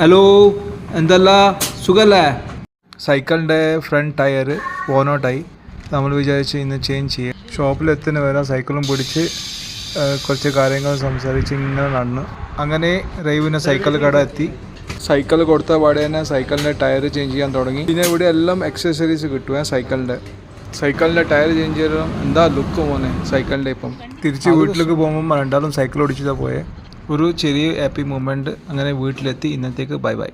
Hello, എന്തല്ല സുഖല്ലേ? സൈക്കിളിൻ്റെ ഫ്രണ്ട് ടയർ പോനോട്ടായി. നമ്മൾ വിചാരിച്ച് ഇന്ന് ചേഞ്ച് ചെയ്യാം. ഷോപ്പിലെത്തുന്ന വരെ സൈക്കിളും പിടിച്ച് കുറച്ച് കാര്യങ്ങൾ സംസാരിച്ച് ഇങ്ങനെ നടന്നു. അങ്ങനെ റൈവിനെ സൈക്കിൾ കട എത്തി. സൈക്കിൾ കൊടുത്ത പാടെ തന്നെ സൈക്കിളിൻ്റെ ടയർ ചേഞ്ച് ചെയ്യാൻ തുടങ്ങി. പിന്നെ ഇവിടെ എല്ലാം എക്സസറീസ് കിട്ടുക സൈക്കിളിൻ്റെ ടയർ ചേഞ്ച് ചെയ്യണം. എന്താ ലുക്ക് മോനെ സൈക്കിളിൻ്റെ. ഇപ്പം തിരിച്ച് വീട്ടിലേക്ക് പോകുമ്പോൾ രണ്ടാളും സൈക്കിൾ ഓടിച്ചിട്ടാണ് പോയത്. ഒരു ചെറിയ ഹാപ്പി മൂമെൻറ്റ്. അങ്ങനെ വീട്ടിലെത്തി. ഇന്നത്തേക്ക് ബൈ ബൈ.